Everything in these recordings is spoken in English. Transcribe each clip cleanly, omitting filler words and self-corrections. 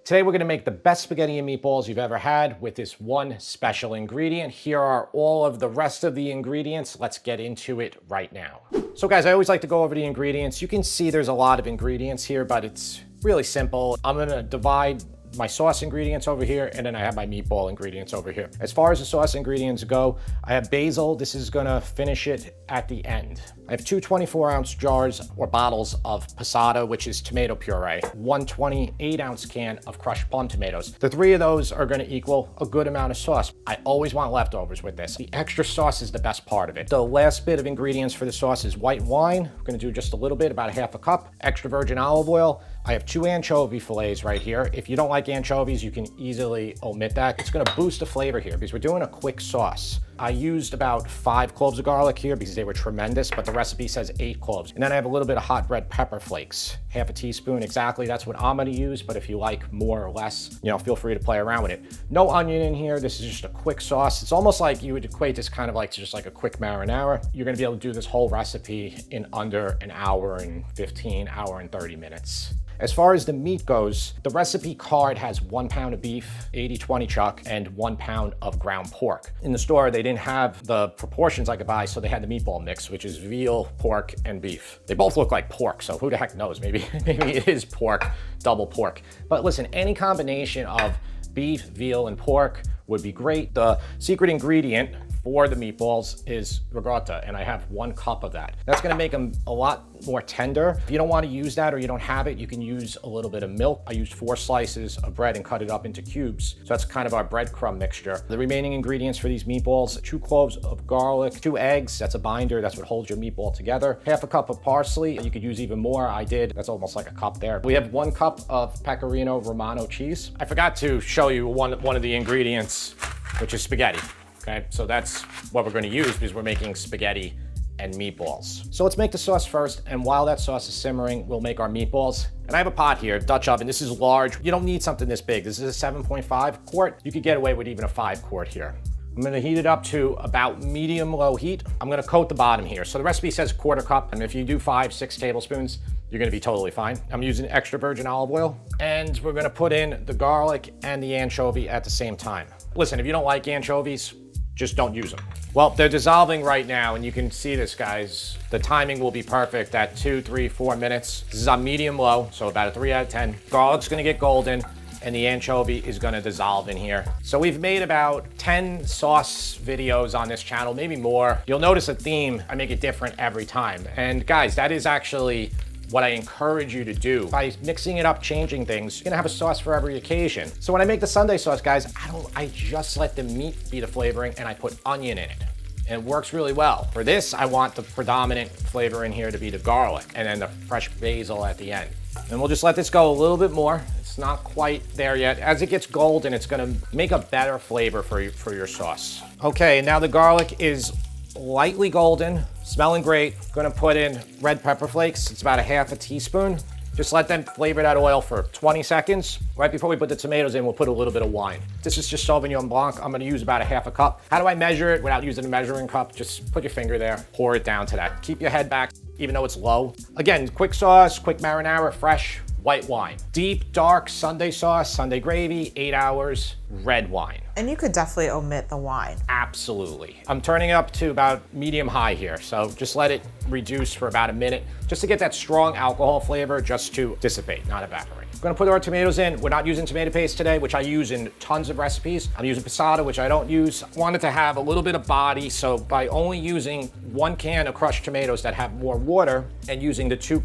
Today we're gonna make the best spaghetti and meatballs you've ever had with this one special ingredient. Here are all of the rest of the ingredients. Let's get into it right now. So guys, I always like to go over the ingredients. You can see there's a lot of ingredients here, but it's really simple. I'm gonna divide my sauce ingredients over here, and then I have my meatball ingredients over here. As far as the sauce ingredients go, I have basil. This is gonna finish it at the end. I have two 24-ounce jars or bottles of passata, which is tomato puree, one 28-ounce can of crushed plum tomatoes. The three of those are gonna equal a good amount of sauce. I always want leftovers with this. The extra sauce is the best part of it. The last bit of ingredients for the sauce is white wine. I'm gonna do just a little bit, about a half a cup. Extra virgin olive oil. I have two anchovy fillets right here. If you don't like anchovies, you can easily omit that. It's gonna boost the flavor here because we're doing a quick sauce. I used about 5 cloves of garlic here because they were tremendous, but the recipe says 8 cloves. And then I have a little bit of hot red pepper flakes, half a teaspoon exactly. That's what I'm gonna use, but if you like more or less, feel free to play around with it. No onion in here. This is just a quick sauce. It's almost like you would equate this kind of like to just like a quick marinara. You're gonna be able to do this whole recipe in under an hour and 15, hour and 30 minutes. As far as the meat goes, the recipe card has 1 pound of beef, 80-20 chuck, and 1 pound of ground pork. In the store, they didn't have the proportions I could buy, so they had the meatball mix, which is veal, pork, and beef. They both look like pork, so who the heck knows? Maybe it is pork, double pork. But listen, any combination of beef, veal, and pork would be great. The secret ingredient for the meatballs is ricotta, and I have 1 cup of that. That's gonna make them a lot more tender. If you don't wanna use that or you don't have it, you can use a little bit of milk. I used 4 slices of bread and cut it up into cubes. So that's kind of our breadcrumb mixture. The remaining ingredients for these meatballs, 2 cloves of garlic, 2 eggs, that's a binder, that's what holds your meatball together. Half a cup of parsley, you could use even more, I did. That's almost like a cup there. We have 1 cup of pecorino romano cheese. I forgot to show you one of the ingredients, which is spaghetti. Okay, so that's what we're gonna use because we're making spaghetti and meatballs. So let's make the sauce first, and while that sauce is simmering, we'll make our meatballs. And I have a pot here, Dutch oven. This is large. You don't need something this big. This is a 7.5 quart. You could get away with even a 5 quart here. I'm gonna heat it up to about medium-low heat. I'm gonna coat the bottom here. So the recipe says 1/4 cup, and if you do 5-6 tablespoons, you're gonna be totally fine. I'm using extra virgin olive oil, and we're gonna put in the garlic and the anchovy at the same time. Listen, if you don't like anchovies, just don't use them. Well, they're dissolving right now, and you can see this, guys. The timing will be perfect at 2, 3, 4 minutes. This is on medium-low, so about a 3 out of 10. Garlic's gonna get golden, and the anchovy is gonna dissolve in here. So we've made about 10 sauce videos on this channel, maybe more. You'll notice a theme. I make it different every time. And guys, that is actually what I encourage you to do. By mixing it up, changing things, you're gonna have a sauce for every occasion. So when I make the Sunday sauce, guys, I just let the meat be the flavoring, and I put onion in it. And it works really well. For this, I want the predominant flavor in here to be the garlic, and then the fresh basil at the end. And we'll just let this go a little bit more. It's not quite there yet. As it gets golden, it's gonna make a better flavor for your sauce. Okay, now the garlic is lightly golden, smelling great. Gonna put in red pepper flakes. It's about a half a teaspoon. Just let them flavor that oil for 20 seconds. Right before we put the tomatoes in, we'll put a little bit of wine. This is just Sauvignon Blanc. I'm gonna use about a half a cup. How do I measure it without using a measuring cup? Just put your finger there, pour it down to that. Keep your head back, even though it's low. Again, quick sauce, quick marinara, fresh white wine. Deep, dark Sunday sauce, Sunday gravy, 8 hours, red wine. And you could definitely omit the wine. Absolutely. I'm turning it up to about medium-high here, so just let it reduce for about a minute, just to get that strong alcohol flavor just to dissipate, not evaporate. We're gonna put our tomatoes in. We're not using tomato paste today, which I use in tons of recipes. I'm using passata, which I don't use. I wanted to have a little bit of body, so by only using 1 can of crushed tomatoes that have more water and using the 2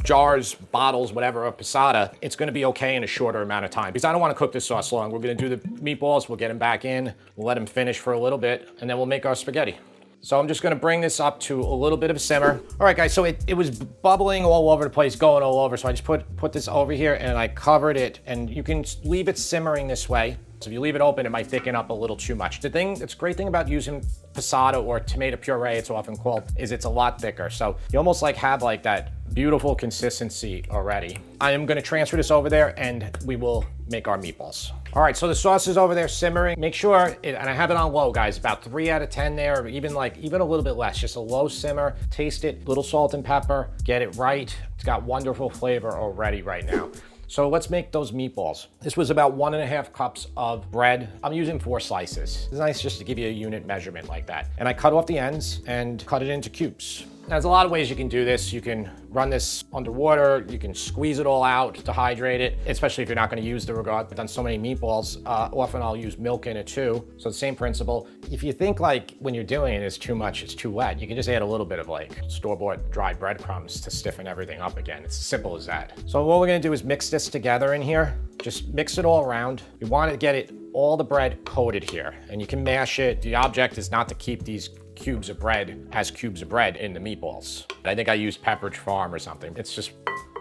jars, bottles, whatever, of passata, it's gonna be okay in a shorter amount of time because I don't wanna cook this sauce long. We're gonna do the meatballs, we'll get them back in, we'll let them finish for a little bit, and then we'll make our spaghetti. So I'm just gonna bring this up to a little bit of a simmer. All right, guys, so it was bubbling all over the place, going all over, so I just put this over here and I covered it, and you can leave it simmering this way. So if you leave it open, it might thicken up a little too much. It's a great thing about using passata or tomato puree, it's often called, is it's a lot thicker. So you almost like have like that beautiful consistency already. I am gonna transfer this over there and we will make our meatballs. All right, so the sauce is over there simmering. Make sure, and I have it on low, guys, about 3 out of 10 there, or even a little bit less, just a low simmer. Taste it, little salt and pepper, get it right. It's got wonderful flavor already right now. So let's make those meatballs. This was about 1.5 cups of bread. I'm using 4 slices. It's nice just to give you a unit measurement like that. And I cut off the ends and cut it into cubes. There's a lot of ways you can do this. You can run this underwater, you can squeeze it all out to hydrate it, especially if you're not gonna use the ricotta. I've done so many meatballs, often I'll use milk in it too. So the same principle. If you think like when you're doing it is too much, it's too wet, you can just add a little bit of like store-bought dried breadcrumbs to stiffen everything up again. It's as simple as that. So what we're gonna do is mix this together in here. Just mix it all around. You wanna get all the bread coated here, and you can mash it. The object is not to keep these cubes of bread as cubes of bread in the meatballs. I think I used Pepperidge Farm or something. It's just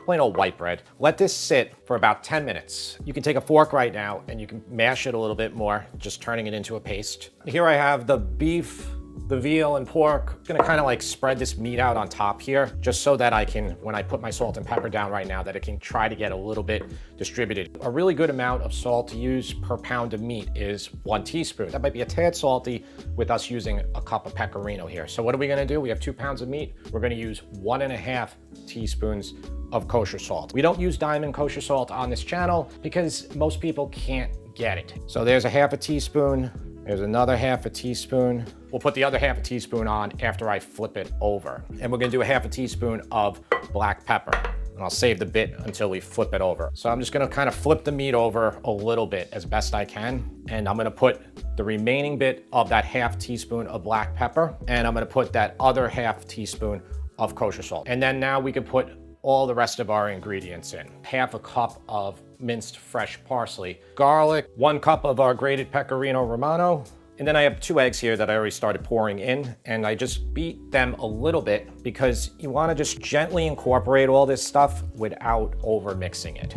plain old white bread. Let this sit for about 10 minutes. You can take a fork right now and you can mash it a little bit more, just turning it into a paste. Here I have the beef, the veal and pork. I'm gonna kind of like spread this meat out on top here, just so that I can, when I put my salt and pepper down right now, that it can try to get a little bit distributed. A really good amount of salt to use per pound of meat is 1 teaspoon. That might be a tad salty with us using a cup of pecorino here. So what are we gonna do? We have 2 pounds of meat. We're gonna use 1.5 teaspoons of kosher salt. We don't use diamond kosher salt on this channel because most people can't get it. So there's a 1/2 teaspoon. There's another 1/2 teaspoon. We'll put the other 1/2 teaspoon on after I flip it over. And we're gonna do a 1/2 teaspoon of black pepper. And I'll save the bit until we flip it over. So I'm just gonna kind of flip the meat over a little bit as best I can. And I'm gonna put the remaining bit of that 1/2 teaspoon of black pepper. And I'm gonna put that other 1/2 teaspoon of kosher salt. And then now we can put all the rest of our ingredients in. 1/2 cup of minced fresh parsley, garlic, 1 cup of our grated pecorino romano, and then I have 2 eggs here that I already started pouring in, and I just beat them a little bit because you want to just gently incorporate all this stuff without over mixing it.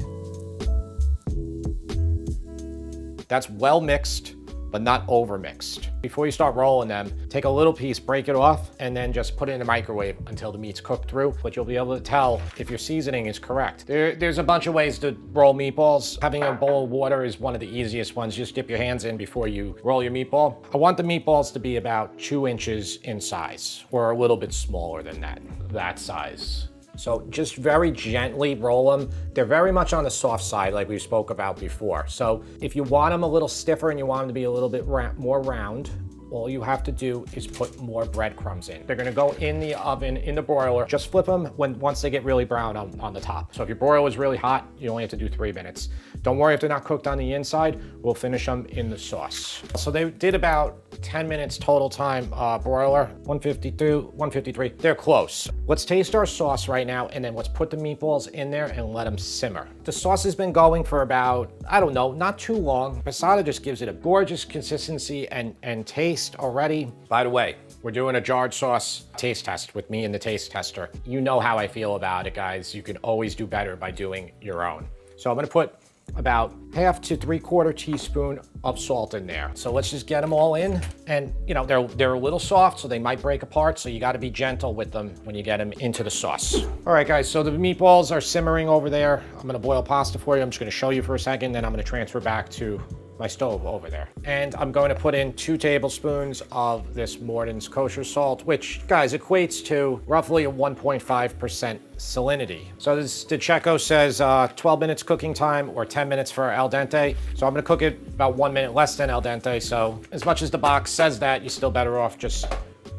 That's well mixed, but not over mixed. Before you start rolling them, take a little piece, break it off, and then just put it in the microwave until the meat's cooked through. But you'll be able to tell if your seasoning is correct. There's a bunch of ways to roll meatballs. Having a bowl of water is one of the easiest ones. Just dip your hands in before you roll your meatball. I want the meatballs to be about 2 inches in size, or a little bit smaller than that size. So just very gently roll them. They're very much on the soft side like we spoke about before. So if you want them a little stiffer and you want them to be a little bit more round, all you have to do is put more breadcrumbs in. They're gonna go in the oven, in the broiler. Just flip them once they get really brown on the top. So if your broiler is really hot, you only have to do 3 minutes. Don't worry if they're not cooked on the inside. We'll finish them in the sauce. So they did about 10 minutes total time broiler, 152, 153. They're close. Let's taste our sauce right now, and then let's put the meatballs in there and let them simmer. The sauce has been going for about, I don't know, not too long. Passata just gives it a gorgeous consistency and taste already. By the way, we're doing a jarred sauce taste test with me and the taste tester. You know how I feel about it, guys. You can always do better by doing your own. So I'm gonna put about 1/2 to 3/4 teaspoon of salt in there. So let's just get them all in. And you know, they're a little soft, so they might break apart. So you gotta be gentle with them when you get them into the sauce. All right, guys, so the meatballs are simmering over there. I'm gonna boil pasta for you. I'm just gonna show you for a second, then I'm gonna transfer back to my stove over there. And I'm going to put in 2 tablespoons of this Morton's kosher salt, which, guys, equates to roughly a 1.5% salinity. So this DeCecco says 12 minutes cooking time or 10 minutes for al dente. So I'm gonna cook it about 1 minute less than al dente. So as much as the box says that, you're still better off just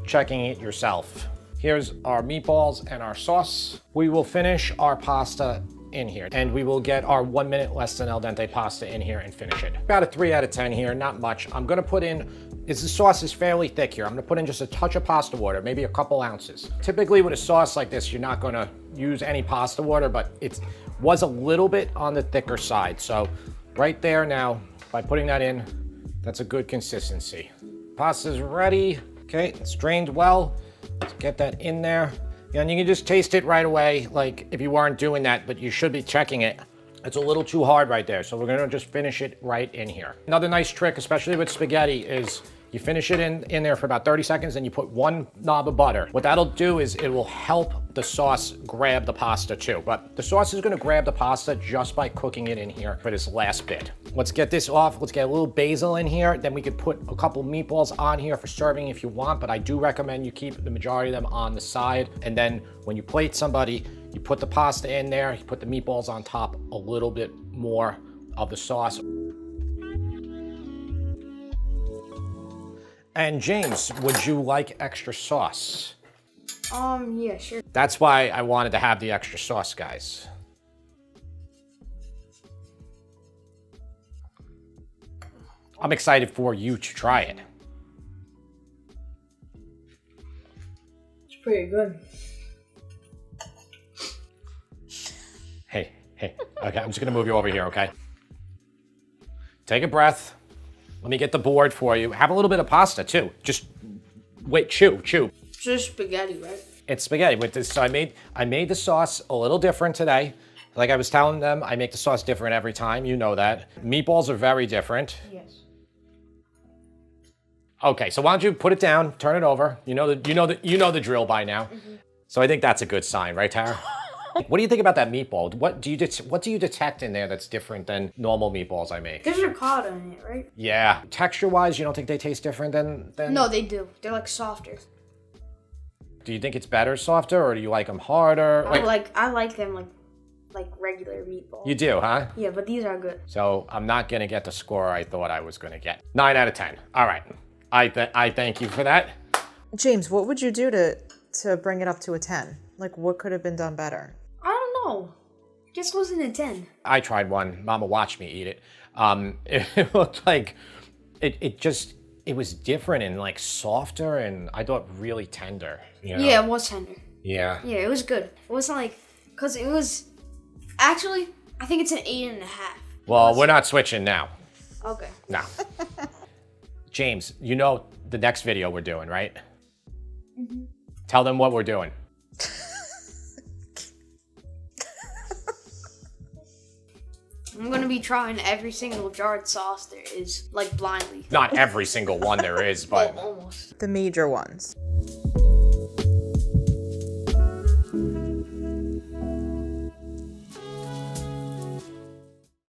checking it yourself. Here's our meatballs and our sauce. We will finish our pasta in here, and we will get our 1 minute less than al dente pasta in here and finish it. About a 3 out of 10 here, not much. I'm gonna put in, the sauce is fairly thick here. I'm gonna put in just a touch of pasta water, maybe a couple ounces. Typically with a sauce like this, you're not gonna use any pasta water, but it was a little bit on the thicker side. So right there now, by putting that in, that's a good consistency. Pasta's ready. Okay, it's drained well. Let's get that in there. And you can just taste it right away, like if you weren't doing that, but you should be checking it. It's a little too hard right there, so we're gonna just finish it right in here. Another nice trick, especially with spaghetti, is you finish it in there for about 30 seconds, and you put 1 knob of butter. What that'll do is it will help the sauce grab the pasta too. But the sauce is gonna grab the pasta just by cooking it in here for this last bit. Let's get this off. Let's get a little basil in here. Then we could put a couple meatballs on here for serving if you want, but I do recommend you keep the majority of them on the side. And then when you plate somebody, You put the pasta in there, you put the meatballs on top, a little bit more of the sauce. And James, would you like extra sauce? Yeah, sure. That's why I wanted to have the extra sauce, guys. I'm excited for you to try it. It's pretty good. Hey, okay, I'm just gonna move you over here, okay? Take a breath. Let me get the board for you. Have a little bit of pasta too. Just wait, chew. It's just spaghetti, right? It's spaghetti with this. So I made the sauce a little different today. Like I was telling them, I make the sauce different every time. You know that. Meatballs are very different. Yes. Okay, so why don't you put it down, turn it over. You know the drill by now. So I think that's a good sign, right, Tara? What do you think about that meatball? What do you detect in there that's different than normal meatballs I make? There's ricotta in it, right? Yeah. Texture-wise, you don't think they taste different than? No, they do. They're like softer. Do you think it's better softer, or do you like them harder? I like them like regular meatballs. You do, huh? Yeah, but these are good. So I'm not gonna get the score I thought I was gonna get. 9 out of 10. All right. I thank you for that. James, what would you do to bring it up to a 10? Like, what could have been done better? I don't know. Just wasn't a 10. I tried one. Mama watched me eat it. It looked like it was different and like softer, and I thought really tender. You know? Yeah, it was tender. Yeah. Yeah, it was good. It wasn't like, cause it was, actually, I think it's an 8.5. Well, we're not switching now. Okay. No. James, you know the next video we're doing, right? Mm-hmm. Tell them what we're doing. I'm gonna be trying every single jarred sauce there is, like blindly. Not every single one there is, but Well, almost. The major ones.